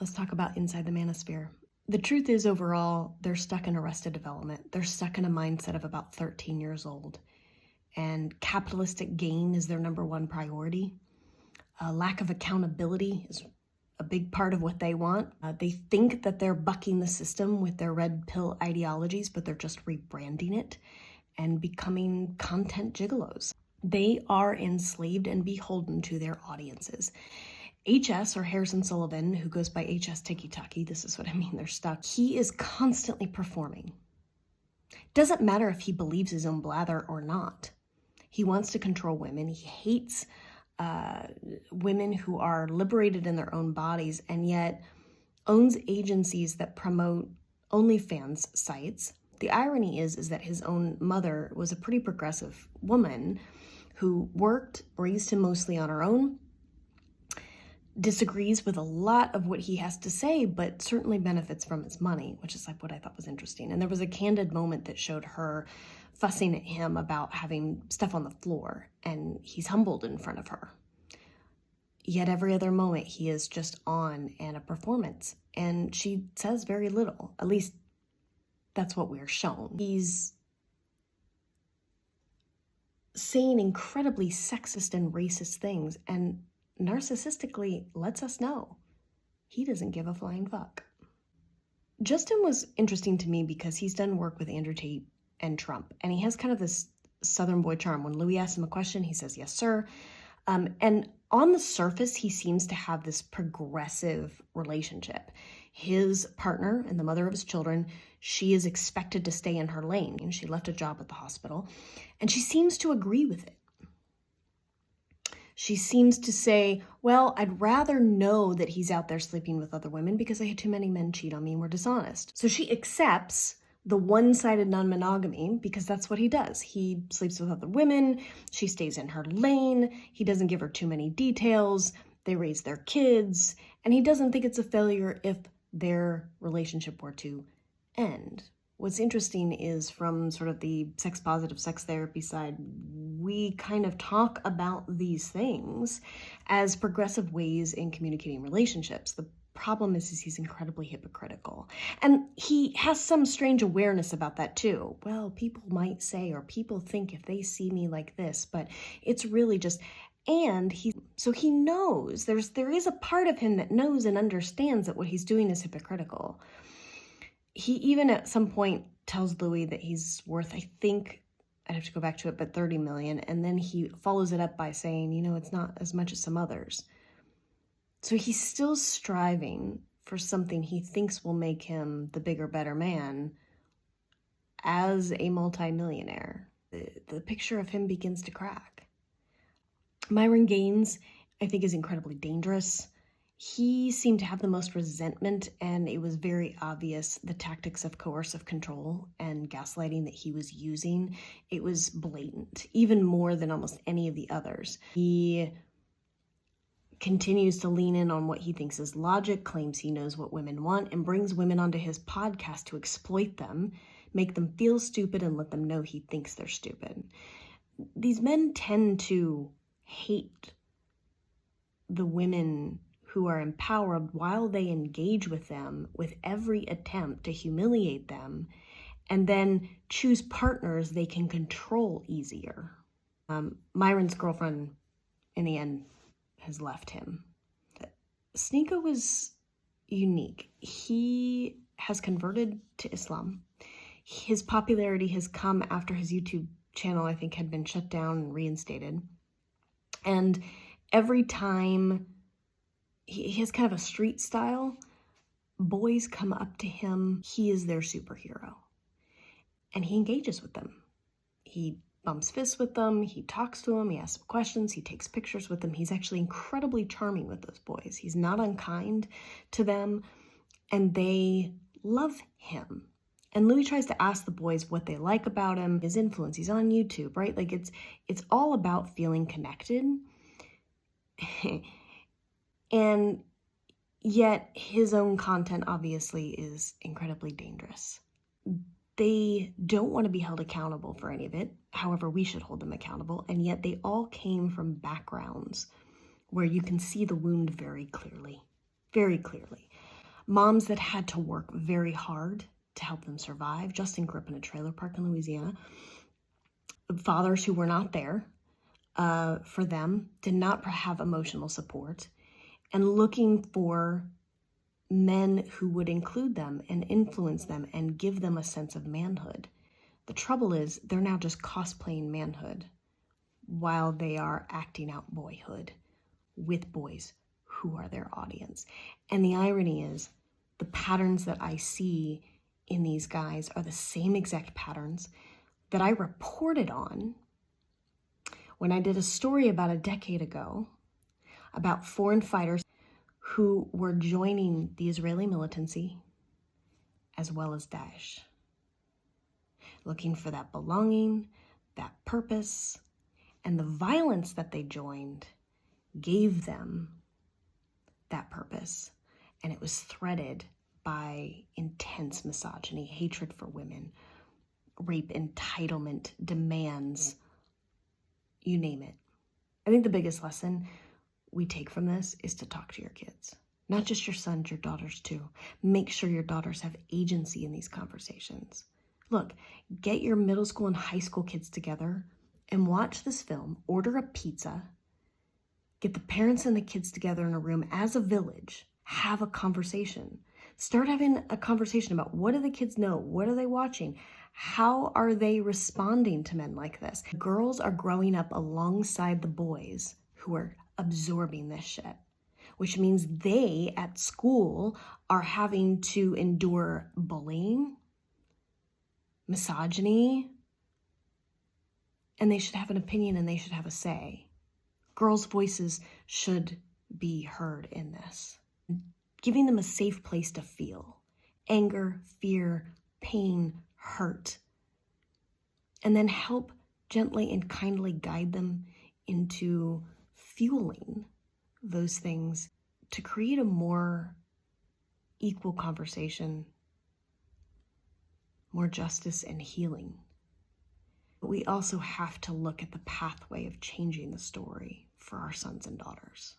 Let's talk about inside the manosphere. The truth is, overall, they're stuck in arrested development. They're stuck in a mindset of about 13 years old. And capitalistic gain is their number one priority. Lack of accountability is a big part of what they want. They think that they're bucking the system with their red pill ideologies, but they're just rebranding it and becoming content gigolos. They are enslaved and beholden to their audiences. HS, or Harrison Sullivan, who goes by HS Tiki Taki, this is what I mean, they're stuck. He is constantly performing. Doesn't matter if he believes his own blather or not. He wants to control women. He hates women who are liberated in their own bodies, and yet owns agencies that promote OnlyFans sites. The irony is that his own mother was a pretty progressive woman who worked, raised him mostly on her own, disagrees with a lot of what he has to say, but certainly benefits from his money, which is like what I thought was interesting. And there was a candid moment that showed her fussing at him about having stuff on the floor, and he's humbled in front of her. Yet every other moment he is just on and a performance, and she says very little. At least that's what we're shown. He's saying incredibly sexist and racist things, and narcissistically lets us know he doesn't give a flying fuck. Justin was interesting to me because he's done work with Andrew Tate and Trump, and he has kind of this Southern boy charm. When Louis asks him a question, he says, yes, sir. And on the surface, he seems to have this progressive relationship. His partner and the mother of his children, she is expected to stay in her lane, and she left a job at the hospital, and she seems to agree with it. She seems to say, well, I'd rather know that he's out there sleeping with other women because I had too many men cheat on me and were dishonest. So she accepts the one-sided non-monogamy because that's what he does. He sleeps with other women. She stays in her lane. He doesn't give her too many details. They raise their kids. And he doesn't think it's a failure if their relationship were to end. What's interesting is from sort of the sex-positive sex therapy side, we kind of talk about these things as progressive ways in communicating relationships. The problem is he's incredibly hypocritical. And he has some strange awareness about that too. Well, people might say, or people think if they see me like this, but it's really just, and so he knows, there is a part of him that knows and understands that what he's doing is hypocritical. He even at some point tells Louis that he's worth, I think, I'd have to go back to it, but 30 million. And then he follows it up by saying, you know, it's not as much as some others. So he's still striving for something he thinks will make him the bigger, better man as a multimillionaire. The picture of him begins to crack. Myron Gaines, I think, is incredibly dangerous. He seemed to have the most resentment, and it was very obvious the tactics of coercive control and gaslighting that he was using. It was blatant, even more than almost any of the others. He continues to lean in on what he thinks is logic, claims he knows what women want, and brings women onto his podcast to exploit them, make them feel stupid, and let them know he thinks they're stupid. These men tend to hate the women who are empowered while they engage with them with every attempt to humiliate them, and then choose partners they can control easier. Myron's girlfriend, in the end, has left him. Sneeko was unique. He has converted to Islam. His popularity has come after his YouTube channel, I think, had been shut down and reinstated. And every time he has kind of a street style, boys come up to him. He is their superhero. And he engages with them. He bumps fists with them. He talks to them. He asks them questions. He takes pictures with them. He's actually incredibly charming with those boys. He's not unkind to them. And they love him. And Louis tries to ask the boys what they like about him, his influence. He's on YouTube, right? Like it's all about feeling connected. And yet his own content obviously is incredibly dangerous. They don't want to be held accountable for any of it. However, we should hold them accountable. And yet they all came from backgrounds where you can see the wound very clearly, very clearly. moms that had to work very hard to help them survive. Justin grew up in a trailer park in Louisiana. Fathers who were not there for them, did not have emotional support, and looking for men who would include them and influence them and give them a sense of manhood. The trouble is they're now just cosplaying manhood while they are acting out boyhood with boys who are their audience. And the irony is the patterns that I see in these guys are the same exact patterns that I reported on when I did a story about a decade ago about foreign fighters who were joining the Israeli militancy as well as Daesh, looking for that belonging, that purpose, and the violence that they joined gave them that purpose. And it was threaded by intense misogyny, hatred for women, rape, entitlement, demands, you name it. I think the biggest lesson we take from this is to talk to your kids. Not just your sons, your daughters too. Make sure your daughters have agency in these conversations. Look, get your middle school and high school kids together and watch this film, order a pizza, get the parents and the kids together in a room as a village, have a conversation. Start having a conversation about what do the kids know? What are they watching? How are they responding to men like this? Girls are growing up alongside the boys who are absorbing this shit, which means they at school are having to endure bullying, misogyny, and they should have an opinion and they should have a say. Girls' voices should be heard in this. Giving them a safe place to feel anger, fear, pain, hurt, and then help gently and kindly guide them into fueling those things to create a more equal conversation, more justice and healing. But we also have to look at the pathway of changing the story for our sons and daughters.